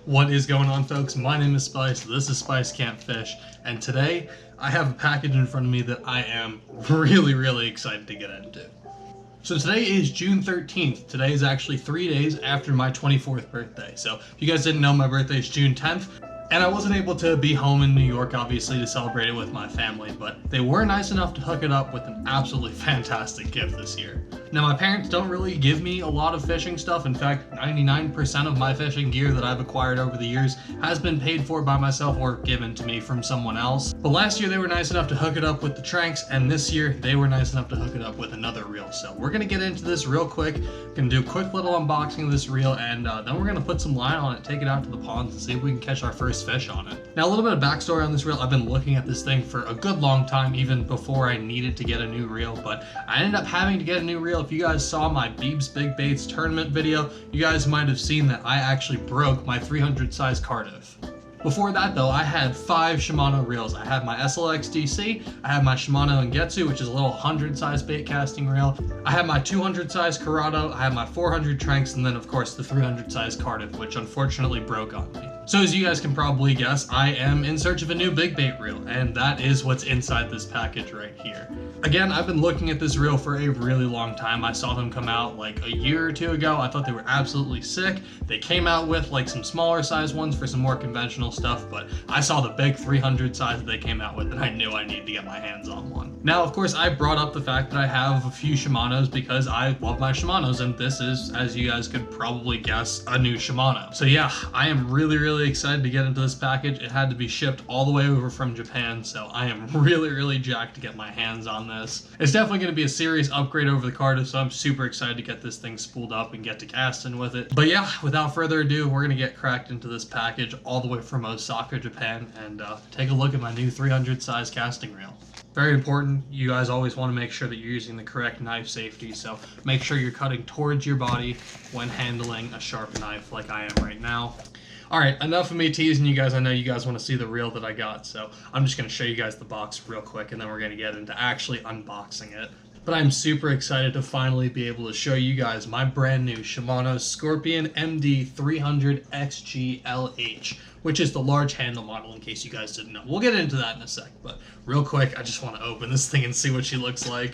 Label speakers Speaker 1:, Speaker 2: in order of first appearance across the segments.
Speaker 1: What is going on, folks? My name is Spice, this is Spice Can't Fish, and today I have a package in front of me that I am really excited to get into. So today is June 13th. Today is actually 3 days after my 24th birthday. So if you guys didn't know, my birthday is June 10th. And I wasn't able to be home in New York, obviously, to celebrate it with my family, but they were nice enough to hook it up with an absolutely fantastic gift this year. Now, my parents don't really give me a lot of fishing stuff. In fact, 99% of my fishing gear that I've acquired over the years has been paid for by myself or given to me from someone else. But last year, they were nice enough to hook it up with the Tranks, and this year, they were nice enough to hook it up with another reel. So we're gonna get into this real quick. Gonna do a quick little unboxing of this reel, and then we're gonna put some line on it, take it out to the ponds, and see if we can catch our first fish on it. Now, a little bit of backstory on this reel. I've been looking at this thing for a good long time, even before I needed to get a new reel, but I ended up having to get a new reel. If you guys saw my Beebs Big Baits tournament video, you guys might have seen that I actually broke my 300 size Cardiff. Before that though, I had 5 Shimano reels. I had my SLX DC, I had my Shimano Ingetsu, which is a little 100 size bait casting reel. I had my 200 size Corrado, I had my 400 Tranks, and then of course the 300 size Cardiff, which unfortunately broke on me. So as you guys can probably guess, I am in search of a new big bait reel, and that is what's inside this package right here. Again, I've been looking at this reel for a really long time. I saw them come out like a year or two ago. I thought they were absolutely sick. They came out with like some smaller size ones for some more conventional stuff, but I saw the big 300 size that they came out with and I knew I needed to get my hands on one. Now, of course, I brought up the fact that I have a few Shimanos because I love my Shimanos, and this is, as you guys could probably guess, a new Shimano. So yeah, I am really excited to get into this package. It had to be shipped all the way over from Japan, so I am really jacked to get my hands on this. It's definitely going to be a serious upgrade over the Cardiff, so I'm super excited to get this thing spooled up and get to casting with it. But yeah, without further ado, we're going to get cracked into this package all the way from Osaka, Japan, and take a look at my new 300 size casting reel. Very important, you guys always want to make sure that you're using the correct knife safety, so make sure you're cutting towards your body when handling a sharp knife like I am right now. Alright, enough of me teasing you guys. I know you guys want to see the reel that I got, so I'm just going to show you guys the box real quick, and then we're going to get into actually unboxing it. But I'm super excited to finally be able to show you guys my brand new Shimano Scorpion MD 300 XG-LH, which is the large handle model in case you guys didn't know. We'll get into that in a sec, but real quick, I just want to open this thing and see what she looks like.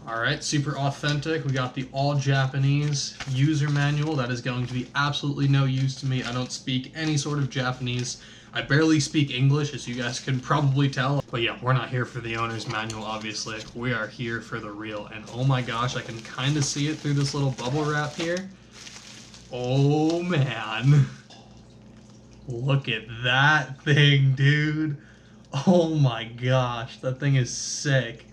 Speaker 1: Alright, super authentic. We got the all Japanese user manual. That is going to be absolutely no use to me. I don't speak any sort of Japanese. I barely speak English, as you guys can probably tell. But yeah, we're not here for the owner's manual, obviously. We are here for the reel. And oh my gosh, I can kind of see it through this little bubble wrap here. Oh man. Look at that thing, dude. Oh my gosh, that thing is sick.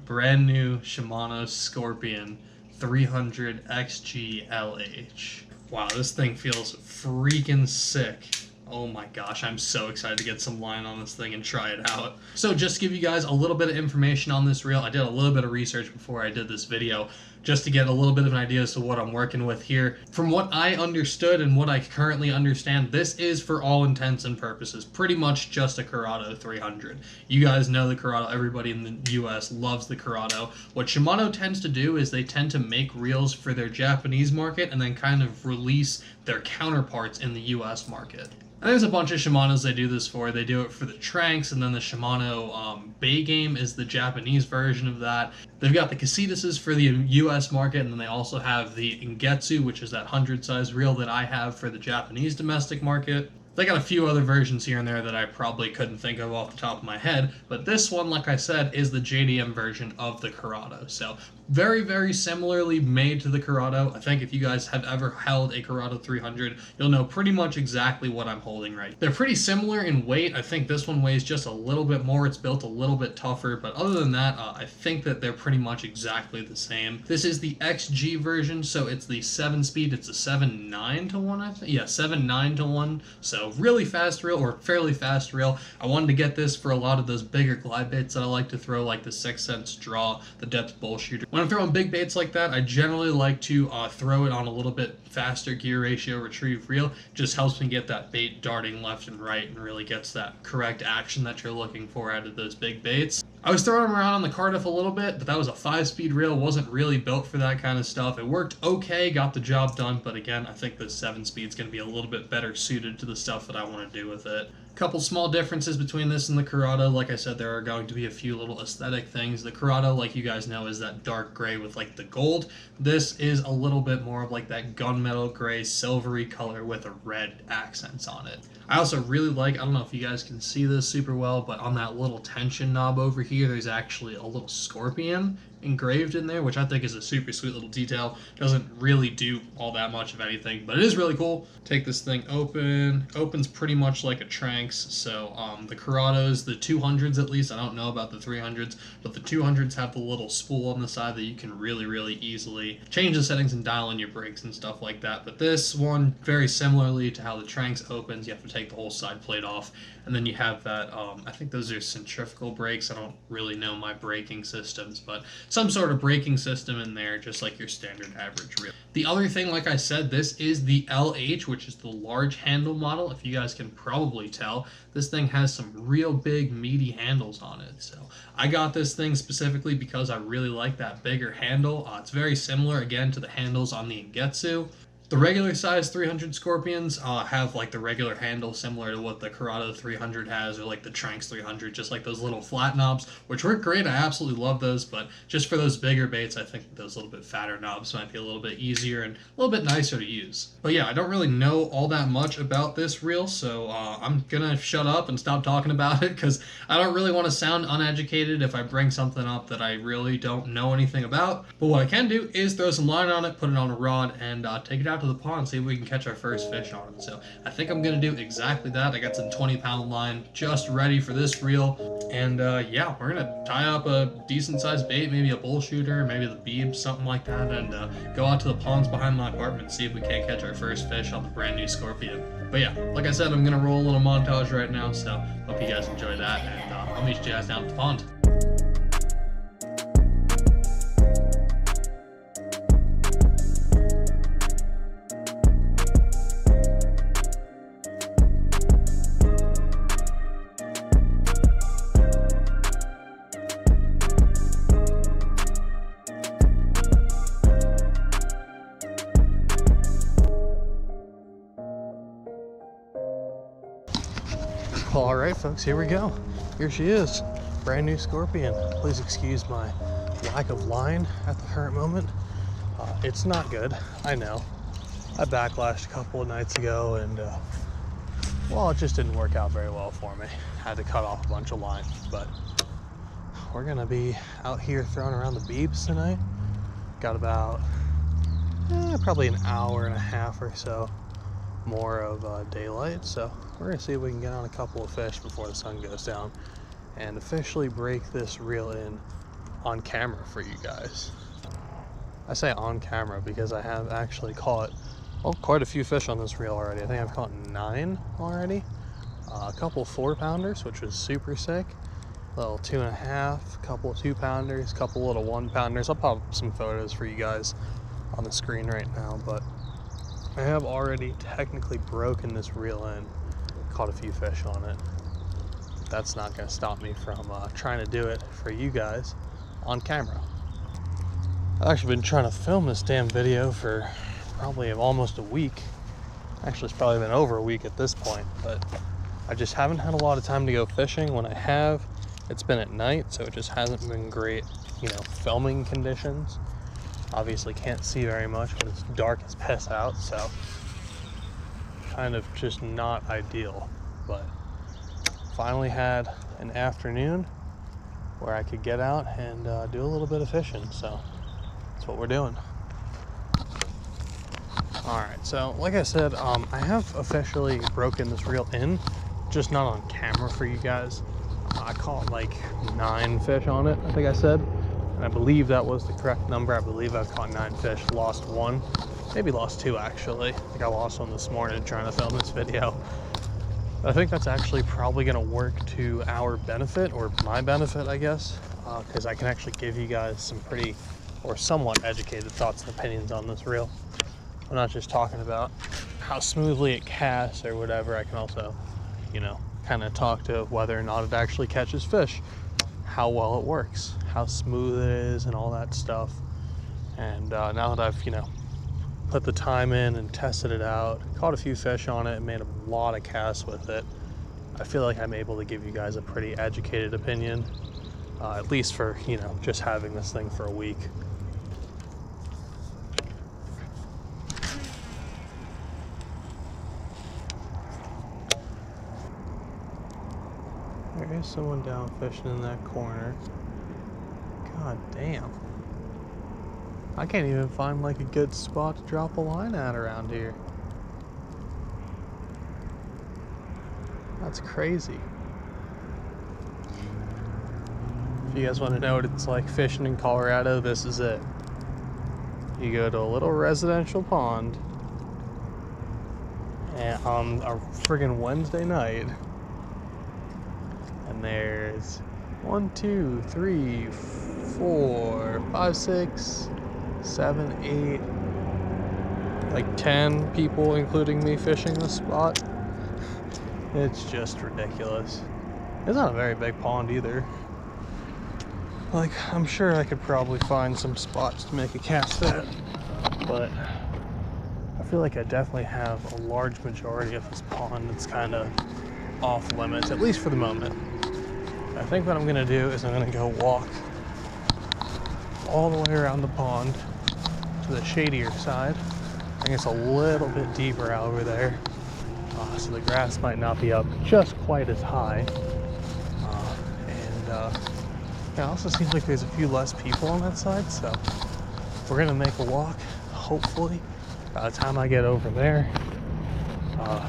Speaker 1: Brand new Shimano Scorpion 300 XG-LH. Wow, this thing feels freaking sick. Oh my gosh, I'm so excited to get some line on this thing and try it out. So just to give you guys a little bit of information on this reel, I did a little bit of research before I did this video, just to get a little bit of an idea as to what I'm working with here. From what I understood and what I currently understand, this is for all intents and purposes pretty much just a Corrado 300. You guys know the Corrado, everybody in the US loves the Corrado. What Shimano tends to do is they tend to make reels for their Japanese market and then kind of release their counterparts in the US market. And there's a bunch of Shimanos they do this for. They do it for the Tranks, and then the Shimano Bay Game is the Japanese version of that. They've got the Casitases for the US market, and then they also have the Ingetsu, which is that 100 size reel that I have for the Japanese domestic market. They got a few other versions here and there that I probably couldn't think of off the top of my head, but this one, like I said, is the JDM version of the Corrado. So very similarly made to the Corrado. I think if you guys have ever held a Corrado 300, you'll know pretty much exactly what I'm holding right. They're pretty similar in weight. I think this one weighs just a little bit more. It's built a little bit tougher, but other than that, I think that they're pretty much exactly the same. This is the XG version, so it's the 7-speed. It's a 7.9 to 1, I think. Yeah, 7.9 to 1. So really fast reel, or fairly fast reel. I wanted to get this for a lot of those bigger glide baits that I like to throw, like the 6 Sense Draw, the Depth Bull Shooter. When I'm throwing big baits like that, I generally like to throw it on a little bit faster gear ratio retrieve reel. Just helps me get that bait darting left and right and really gets that correct action that you're looking for out of those big baits. I was throwing them around on the Cardiff a little bit, but that was a 5-speed reel. Wasn't really built for that kind of stuff. It worked okay, got the job done, but again, I think the 7-speed is going to be a little bit better suited to the stuff that I want to do with it. Couple small differences between this and the Curado. Like I said, there are going to be a few little aesthetic things. The Curado, like you guys know, is that dark gray with like the gold. This is a little bit more of like that gunmetal gray silvery color with a red accents on it. I also really like, I don't know if you guys can see this super well, but on that little tension knob over here, there's actually a little scorpion engraved in there, which I think is a super sweet little detail. Doesn't really do all that much of anything, but it is really cool. Take this thing open. Opens pretty much like a Tranx. So the Curados, the 200s at least, I don't know about the 300s, but the 200s have the little spool on the side that you can really easily change the settings and dial in your brakes and stuff like that. But this one, very similarly to how the Tranx opens, you have to take the whole side plate off, and then you have that, I think those are centrifugal brakes. I don't really know my braking systems, but some sort of braking system in there, just like your standard average reel. The other thing, like I said, this is the LH, which is the large handle model. If you guys can probably tell, this thing has some real big meaty handles on it. So I got this thing specifically because I really like that bigger handle. It's very similar, again, to the handles on the Ingetsu. The regular size 300 Scorpions have like the regular handle similar to what the Curado 300 has, or like the Tranx 300, just like those little flat knobs, which work great. I absolutely love those, but just for those bigger baits, I think those little bit fatter knobs might be a little bit easier and a little bit nicer to use. But yeah, I don't really know all that much about this reel, so I'm gonna shut up and stop talking about it, because I don't really want to sound uneducated if I bring something up that I really don't know anything about. But what I can do is throw some line on it, put it on a rod, and take it out to the pond, see if we can catch our first fish on it. So I think I'm gonna do exactly that. I got some 20-pound line just ready for this reel, and yeah, we're gonna tie up a decent sized bait, maybe a bull shooter, maybe the beeb, something like that, and go out to the ponds behind my apartment and see if we can't catch our first fish on the brand new Scorpion. But yeah, like I said, I'm gonna roll a little montage right now, so hope you guys enjoy that, and I'll meet you guys down at the pond. All right, folks, here we go. Here she is, brand new Scorpion. Please excuse my lack of line at the current moment. It's not good, I know. I backlashed a couple of nights ago, and well, it just didn't work out very well for me. Had to cut off a bunch of line, but we're gonna be out here throwing around the beeps tonight. Got about probably an hour and a half or so more of daylight, so we're gonna see if we can get on a couple of fish before the sun goes down and officially break this reel in on camera for you guys. I say on camera because I have actually caught quite a few fish on this reel already. I think I've caught 9 already. A couple 4-pounders, which was super sick. A little 2.5, a couple of 2-pounders, a couple little 1-pounders. I'll pop up some photos for you guys on the screen right now, but I have already technically broken this reel in, caught a few fish on it. That's not going to stop me from trying to do it for you guys on camera. I've actually been trying to film this damn video for probably almost a week. Actually, it's probably been over a week at this point, but I just haven't had a lot of time to go fishing. When I have, it's been at night, so it just hasn't been great, filming conditions. Obviously can't see very much, but it's dark as piss out, so kind of just not ideal. But finally had an afternoon where I could get out and do a little bit of fishing, so that's what we're doing. Alright, so like I said, I have officially broken this reel in, just not on camera for you guys. I caught like 9 fish on it, I think I said. And I believe that was the correct number. I believe I've caught 9 fish, lost 1, maybe lost 2 actually. I think I lost 1 this morning trying to film this video. I think that's actually probably gonna work to our benefit, or my benefit, I guess, because I can actually give you guys some pretty or somewhat educated thoughts and opinions on this reel. I'm not just talking about how smoothly it casts or whatever. I can also, you know, kind of talk to whether or not it actually catches fish, how well it works, how smooth it is, and all that stuff. And now that I've, you know, put the time in and tested it out, caught a few fish on it, and made a lot of casts with it, I feel like I'm able to give you guys a pretty educated opinion, at least for, you know, just having this thing for a week. There is someone down fishing in that corner. God damn. I can't even find like a good spot to drop a line at around here. That's crazy. If you guys want to know what it's like fishing in Colorado, this is it. You go to a little residential pond, and on a friggin' Wednesday night, and there's 1, 2, 3, 4, 5, 6, 7, 8, like 10 people, including me, fishing this spot. It's just ridiculous. It's not a very big pond either. Like, I'm sure I could probably find some spots to make a cast at, but I feel like I definitely have a large majority of this pond that's kind of off limits, at least for the moment. I think what I'm gonna do is I'm gonna go walk all the way around the pond to the shadier side. I think it's a little bit deeper out over there, so the grass might not be up just quite as high. It also seems like there's a few less people on that side, so we're gonna make a walk. Hopefully, by the time I get over there, a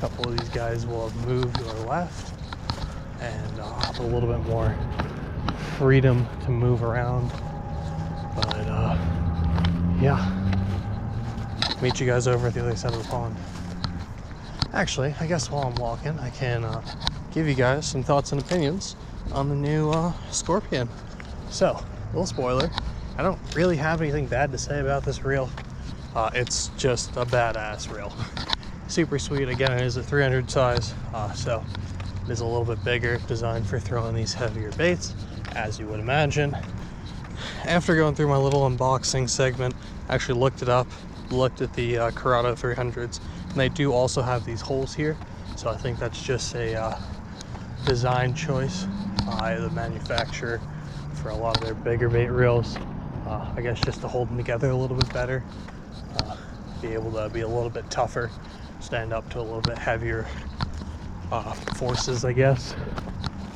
Speaker 1: couple of these guys will have moved or left, and I'll have a little bit more freedom to move around. But yeah, meet you guys over at the other side of the pond. Actually, I guess while I'm walking, I can give you guys some thoughts and opinions on the new Scorpion. So, little spoiler, I don't really have anything bad to say about this reel. It's just a badass reel. Super sweet. Again, it is a 300 size, so it is a little bit bigger, designed for throwing these heavier baits, as you would imagine. After going through my little unboxing segment, I actually looked it up, looked at the Corrado 300s, and they do also have these holes here, so I think that's just a design choice by the manufacturer for a lot of their bigger bait reels. I guess just to hold them together a little bit better, be able to be a little bit tougher, stand up to a little bit heavier forces, I guess.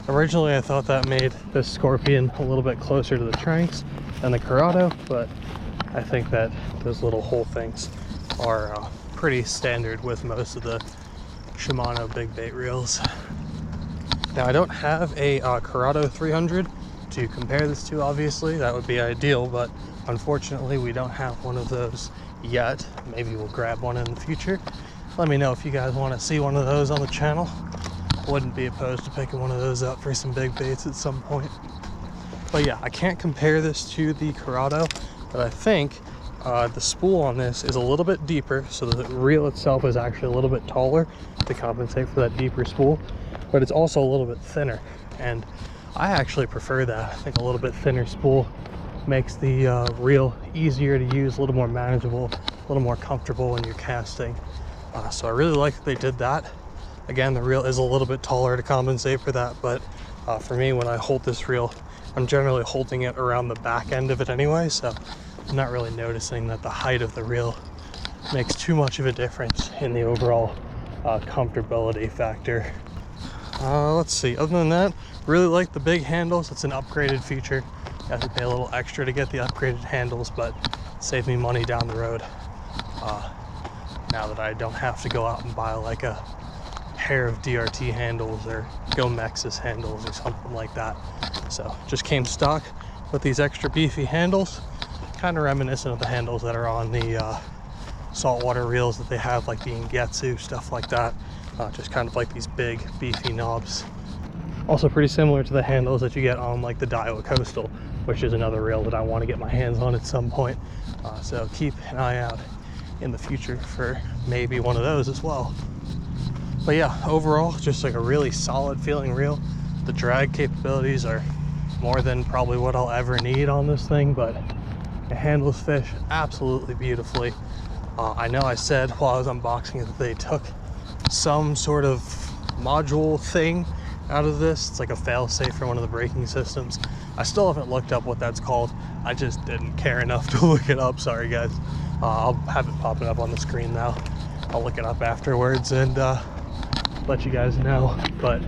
Speaker 1: Originally I thought that made this Scorpion a little bit closer to the Tranks than the Corrado, but I think that those little hole things are pretty standard with most of the Shimano big bait reels. Now, I don't have a Corrado 300 to compare this to, obviously. That would be ideal, but unfortunately we don't have one of those yet. Maybe we'll grab one in the future. Let me know if you guys want to see one of those on the channel. Wouldn't be opposed to picking one of those up for some big baits at some point. But yeah, I can't compare this to the Corrado, but I think the spool on this is a little bit deeper, so the reel itself is actually a little bit taller to compensate for that deeper spool, but it's also a little bit thinner, and I actually prefer that. I think a little bit thinner spool makes the reel easier to use, a little more manageable, a little more comfortable when you're casting. So I really like that they did that. Again, the reel is a little bit taller to compensate for that, but for me, when I hold this reel, I'm generally holding it around the back end of it anyway, so I'm not really noticing that the height of the reel makes too much of a difference in the overall comfortability factor. Let's see, other than that, really like the big handles. It's an upgraded feature. You have to pay a little extra to get the upgraded handles, but save me money down the road. Now that I don't have to go out and buy like a pair of DRT handles or Gomexus handles or something like that. So just came stock with these extra beefy handles, kind of reminiscent of the handles that are on the saltwater reels that they have, like the Ingetsu, stuff like that. Just kind of like these big beefy knobs. Also pretty similar to the handles that you get on like the Daiwa Coastal, which is another reel that I want to get my hands on at some point. So keep an eye out in the future for maybe one of those as well. But yeah, overall, just like a really solid feeling reel. The drag capabilities are more than probably what I'll ever need on this thing, but it handles fish absolutely beautifully. I know I said while I was unboxing it that they took some sort of module thing out of this. It's like a fail-safe for one of the braking systems. I still haven't looked up what that's called. I just didn't care enough to look it up. Sorry guys. I'll have it popping up on the screen now. I'll look it up afterwards and let you guys know. But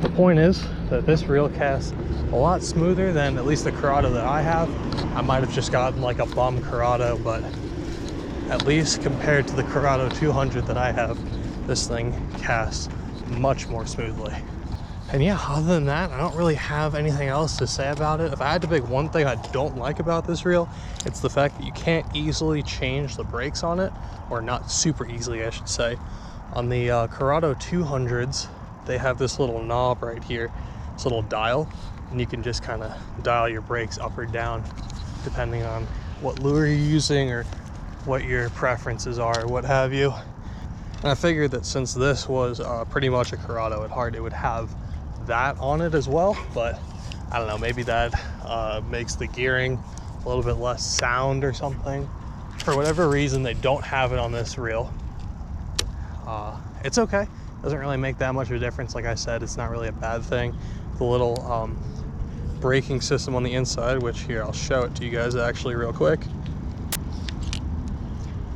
Speaker 1: the point is that this reel casts a lot smoother than at least the Corrado that I have. I might have just gotten like a bum Corrado, but at least compared to the Corrado 200 that I have, this thing casts much more smoothly. And yeah, other than that, I don't really have anything else to say about it. If I had to pick one thing I don't like about this reel, it's the fact that you can't easily change the brakes on it, or not super easily, I should say. On the Corrado 200s, they have this little knob right here, this little dial, and you can just kind of dial your brakes up or down depending on what lure you're using or what your preferences are, or what have you. And I figured that since this was pretty much a Corrado at heart, it would have that on it as well, but I don't know, maybe that makes the gearing a little bit less sound or something. For whatever reason, they don't have it on this reel. It's okay, doesn't really make that much of a difference. Like I said, it's not really a bad thing. The little braking system on the inside, which here, I'll show it to you guys actually real quick.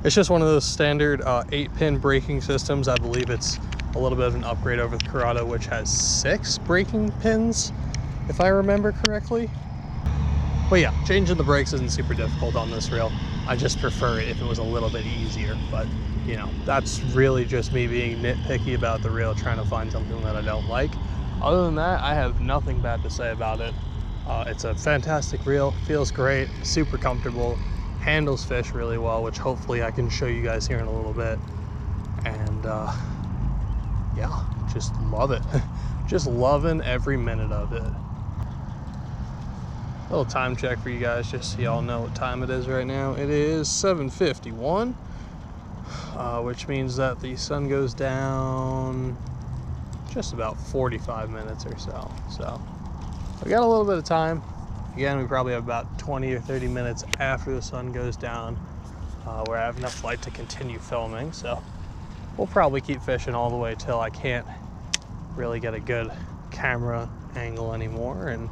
Speaker 1: It's just one of those standard 8-pin braking systems. I believe it's a little bit of an upgrade over the Corrado, which has 6 braking pins, if I remember correctly. But yeah, changing the brakes isn't super difficult on this reel. I just prefer it if it was a little bit easier. But, you know, that's really just me being nitpicky about the reel, trying to find something that I don't like. Other than that, I have nothing bad to say about it. It's a fantastic reel, feels great, super comfortable, handles fish really well, which hopefully I can show you guys here in a little bit. And yeah, just love it. Just loving every minute of it. Little time check for you guys, just so y'all know what time it is right now. It is 7:51, which means that the sun goes down just about 45 minutes or so. So we got a little bit of time. Again, we probably have about 20 or 30 minutes after the sun goes down where I have enough light to continue filming. So we'll probably keep fishing all the way till I can't really get a good camera angle anymore, and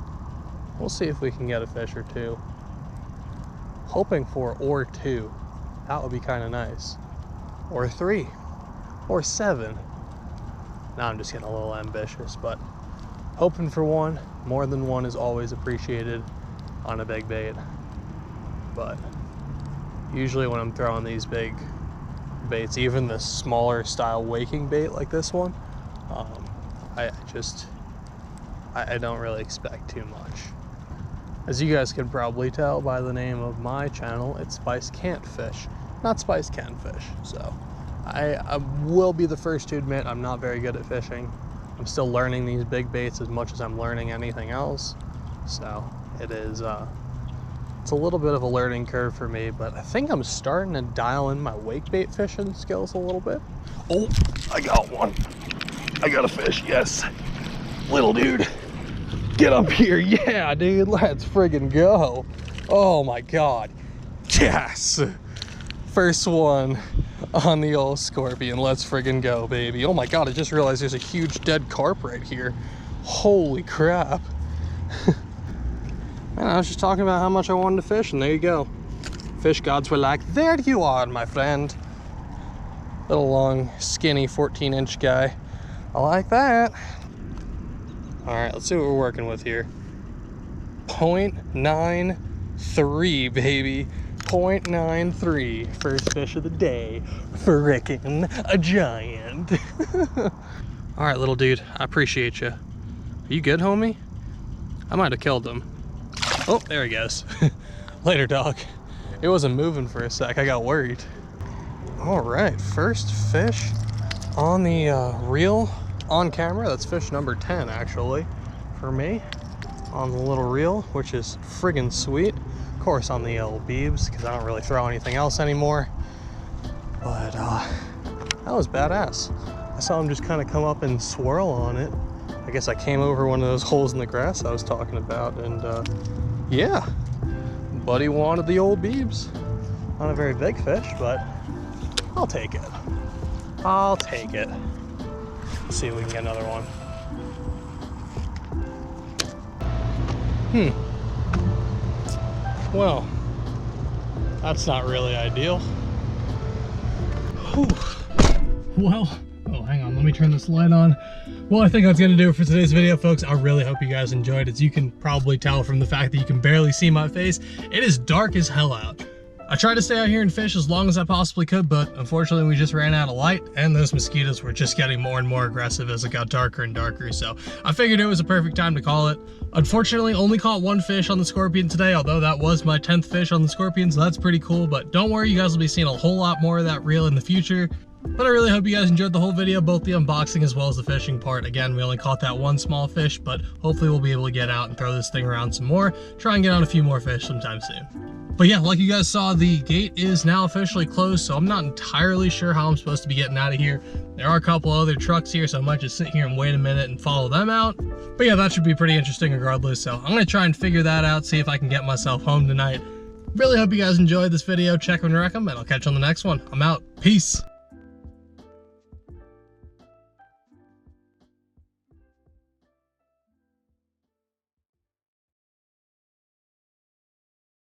Speaker 1: we'll see if we can get a fish or two. Hoping for or 2. That would be kind of nice. Or 3. Or 7. Now I'm just getting a little ambitious, but hoping for 1. More than 1 is always appreciated on a big bait. But usually when I'm throwing these big baits, even the smaller style waking bait like this one, I don't really expect too much. As you guys can probably tell by the name of my channel, it's Spice Can't Fish, not Spice Can Fish. So I will be the first to admit I'm not very good at fishing. I'm still learning these big baits as much as I'm learning anything else. So it is, it's a little bit of a learning curve for me, but I think I'm starting to dial in my wake bait fishing skills a little bit. Oh, I got one. I got a fish, yes. Little dude, get up here. Yeah, dude, let's friggin' go. Oh my God, yes. First one on the old Scorpion. Let's friggin' go, baby. Oh my God, I just realized there's a huge dead carp right here. Holy crap. Man, I was just talking about how much I wanted to fish, and there you go. Fish gods were like, there you are, my friend. Little long, skinny 14-inch guy. I like that. All right, let's see what we're working with here. 0.93, baby. 0.93. First fish of the day. Frickin' a giant. All right, little dude, I appreciate you. Are you good, homie? I might have killed him. Oh, there he goes. Later, dog. It wasn't moving for a sec. I got worried. All right, first fish on the reel on camera. That's fish number 10 actually for me on the little reel, which is friggin' sweet. Of course on the little beebs, because I don't really throw anything else anymore. But that was badass. I saw him just kind of come up and swirl on it. I guess I came over one of those holes in the grass I was talking about, and yeah, buddy wanted the old beebs. Not a very big fish, but I'll take it. I'll take it. Let's see if we can get another one. Well, that's not really ideal. Whew. Well, oh, hang on, let me turn this light on. Well, I think that's gonna do it for today's video, folks. I really hope you guys enjoyed. As you can probably tell from the fact that you can barely see my face, it is dark as hell out. I tried to stay out here and fish as long as I possibly could, but unfortunately we just ran out of light, and those mosquitoes were just getting more and more aggressive as it got darker and darker, so I figured it was a perfect time to call it. Unfortunately, only caught one fish on the scorpion today, although that was my 10th fish on the scorpion, so that's pretty cool. But don't worry, you guys will be seeing a whole lot more of that reel in the future. But I really hope you guys enjoyed the whole video, both the unboxing as well as the fishing part. Again, we only caught that one small fish, but hopefully we'll be able to get out and throw this thing around some more, try and get on a few more fish sometime soon. But yeah, like you guys saw, the gate is now officially closed, so I'm not entirely sure how I'm supposed to be getting out of here. There are a couple other trucks here, so I might just sit here and wait a minute and follow them out. But yeah, that should be pretty interesting regardless, so I'm gonna try and figure that out, see if I can get myself home tonight. Really hope you guys enjoyed this video. Check and wreck 'em, and I'll catch you on the next one. I'm out. Peace.